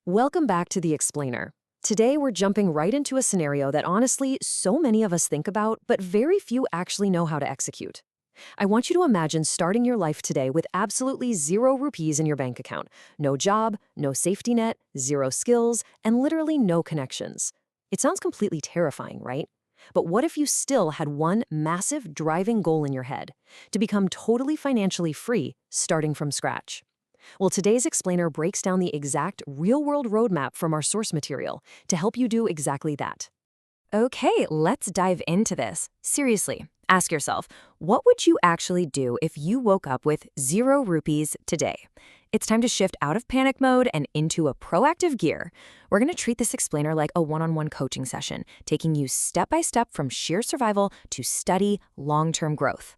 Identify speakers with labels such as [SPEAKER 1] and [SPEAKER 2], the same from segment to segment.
[SPEAKER 1] Welcome back to The Explainer. Today, we're jumping right into a scenario that honestly, so many of us think about, but very few actually know how to execute. I want you to imagine starting your life today with absolutely 0 rupees in your bank account. No job, no safety net, zero skills, and literally no connections. It sounds completely terrifying, right? But what if you still had one massive driving goal in your head? To become totally financially free, starting from scratch. Well, today's explainer breaks down the exact real-world roadmap from our source material to help you do exactly that. Okay, let's dive into this. Seriously, ask yourself, what would you actually do if you woke up with 0 rupees today? It's time to shift out of panic mode and into a proactive gear. We're going to treat this explainer like a one-on-one coaching session, taking you step by step from sheer survival to steady, long-term growth.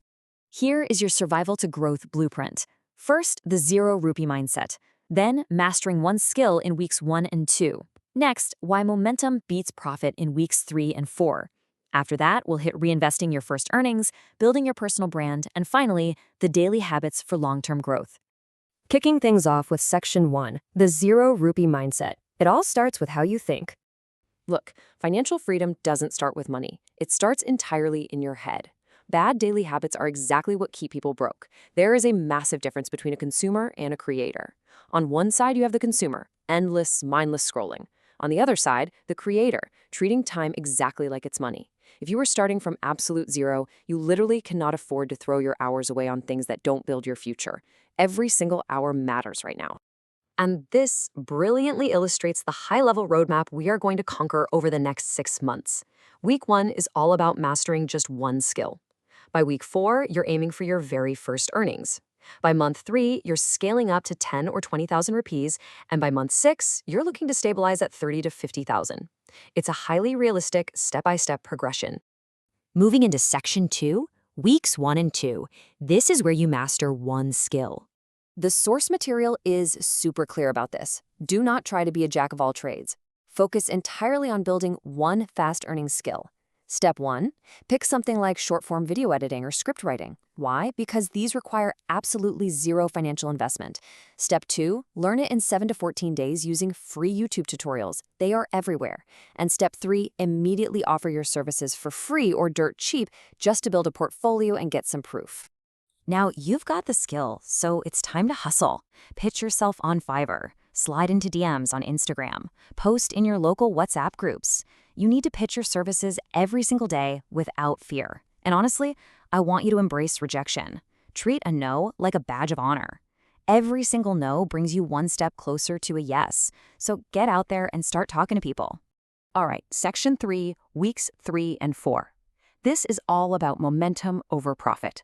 [SPEAKER 1] Here is your survival to growth blueprint. First, the 0 rupee mindset. Then, mastering one skill in weeks 1 and 2. Next, why momentum beats profit in weeks 3 and 4. After that, we'll hit reinvesting your first earnings, building your personal brand, and finally, the daily habits for long-term growth. Kicking things off with Section 1, the 0 rupee mindset. It all starts with how you think. Look, financial freedom doesn't start with money. It starts entirely in your head. Bad daily habits are exactly what keep people broke. There is a massive difference between a consumer and a creator. On one side, you have the consumer, endless, mindless scrolling. On the other side, the creator, treating time exactly like it's money. If you are starting from absolute zero, you literally cannot afford to throw your hours away on things that don't build your future. Every single hour matters right now. And this brilliantly illustrates the high-level roadmap we are going to conquer over the next 6 months. Week 1 is all about mastering just one skill. By week 4, you're aiming for your very first earnings. By month 3, you're scaling up to 10 or 20,000 rupees, and by month 6, you're looking to stabilize at 30 to 50,000. It's a highly realistic step-by-step progression. Moving into Section 2, Weeks 1 and 2, this is where you master one skill. The source material is super clear about this. Do not try to be a jack of all trades. Focus entirely on building one fast-earning skill. Step 1, pick something like short-form video editing or script writing. Why? Because these require absolutely zero financial investment. Step 2, learn it in 7 to 14 days using free YouTube tutorials. They are everywhere. And Step 3, immediately offer your services for free or dirt cheap just to build a portfolio and get some proof. Now, you've got the skill, so it's time to hustle. Pitch yourself on Fiverr, slide into DMs on Instagram, post in your local WhatsApp groups. You need to pitch your services every single day without fear. And honestly, I want you to embrace rejection. Treat a no like a badge of honor. Every single no brings you one step closer to a yes. So get out there and start talking to people. All right, Section 3, Weeks 3 and 4. This is all about momentum over profit.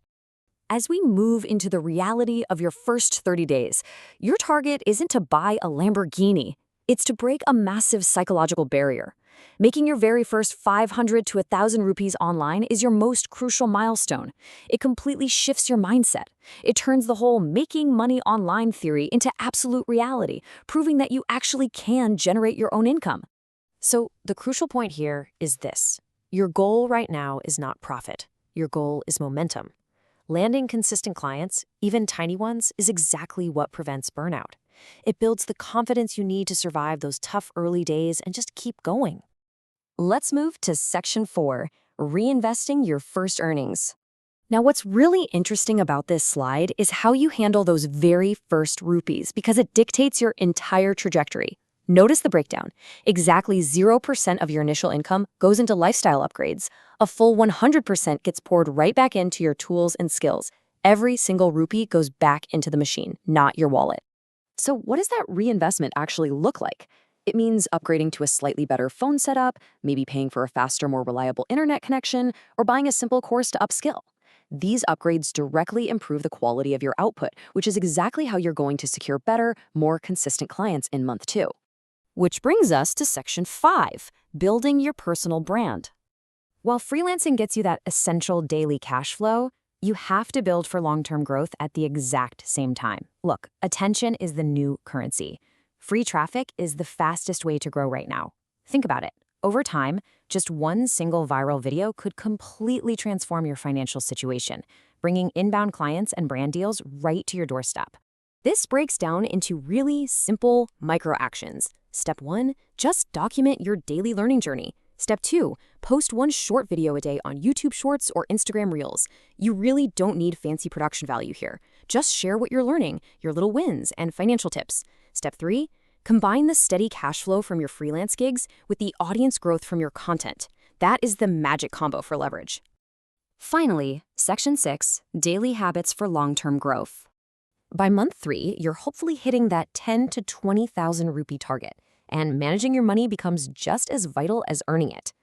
[SPEAKER 1] As we move into the reality of your first 30 days, your target isn't to buy a Lamborghini. It's to break a massive psychological barrier. Making your very first 500 to 1,000 rupees online is your most crucial milestone. It completely shifts your mindset. It turns the whole making money online theory into absolute reality, proving that you actually can generate your own income. So the crucial point here is this. Your goal right now is not profit. Your goal is momentum. Landing consistent clients, even tiny ones, is exactly what prevents burnout. It builds the confidence you need to survive those tough early days and just keep going. Let's move to Section 4, Reinvesting Your First Earnings. Now, what's really interesting about this slide is how you handle those very first rupees because it dictates your entire trajectory. Notice the breakdown. Exactly 0% of your initial income goes into lifestyle upgrades. A full 100% gets poured right back into your tools and skills. Every single rupee goes back into the machine, not your wallet. So what does that reinvestment actually look like? It means upgrading to a slightly better phone setup, maybe paying for a faster, more reliable internet connection, or buying a simple course to upskill. These upgrades directly improve the quality of your output, which is exactly how you're going to secure better, more consistent clients in month 2. Which brings us to Section 5, Building Your Personal Brand. While freelancing gets you that essential daily cash flow, you have to build for long-term growth at the exact same time. Look, attention is the new currency. Free traffic is the fastest way to grow right now. Think about it. Over time, just one single viral video could completely transform your financial situation, bringing inbound clients and brand deals right to your doorstep. This breaks down into really simple micro actions. Step 1, just document your daily learning journey. Step 2, post one short video a day on YouTube Shorts or Instagram Reels. You really don't need fancy production value here. Just share what you're learning, your little wins, and financial tips. Step 3, combine the steady cash flow from your freelance gigs with the audience growth from your content. That is the magic combo for leverage. Finally, Section 6, Daily Habits for Long-Term Growth. By month 3, you're hopefully hitting that 10 to 20,000 rupee target, and managing your money becomes just as vital as earning it.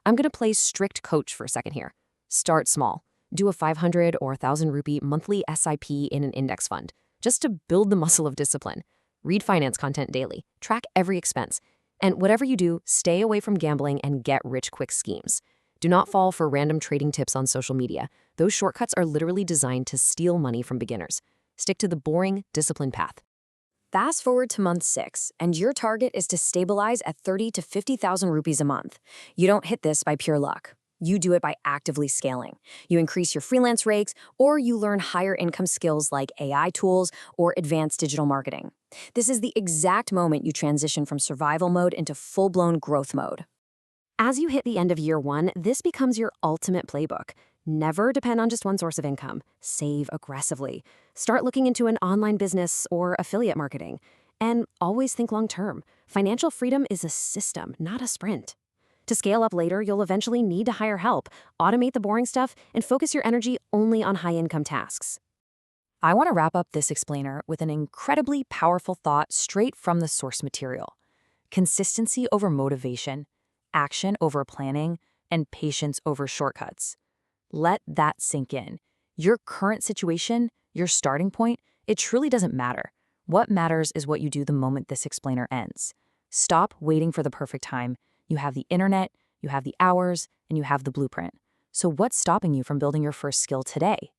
[SPEAKER 1] I'm going to play strict coach for a second here. Start small. Do a 500 or 1,000 rupee monthly SIP in an index fund, just to build the muscle of discipline. Read finance content daily. Track every expense. And whatever you do, stay away from gambling and get-rich-quick schemes. Do not fall for random trading tips on social media. Those shortcuts are literally designed to steal money from beginners. Stick to the boring, disciplined path. Fast forward to month 6, and your target is to stabilize at 30 to 50,000 rupees a month. You don't hit this by pure luck. You do it by actively scaling. You increase your freelance rates, or you learn higher income skills like AI tools or advanced digital marketing. This is the exact moment you transition from survival mode into full-blown growth mode. As you hit the end of year 1, this becomes your ultimate playbook. Never depend on just one source of income. Save aggressively. Start looking into an online business or affiliate marketing. And always think long-term. Financial freedom is a system, not a sprint. To scale up later, you'll eventually need to hire help, automate the boring stuff, and focus your energy only on high-income tasks. I want to wrap up this explainer with an incredibly powerful thought straight from the source material. Consistency over motivation, action over planning, and patience over shortcuts. Let that sink in. Your current situation, your starting point, it truly doesn't matter. What matters is what you do the moment this explainer ends. Stop waiting for the perfect time. You have the internet, you have the hours, and you have the blueprint. So what's stopping you from building your first skill today?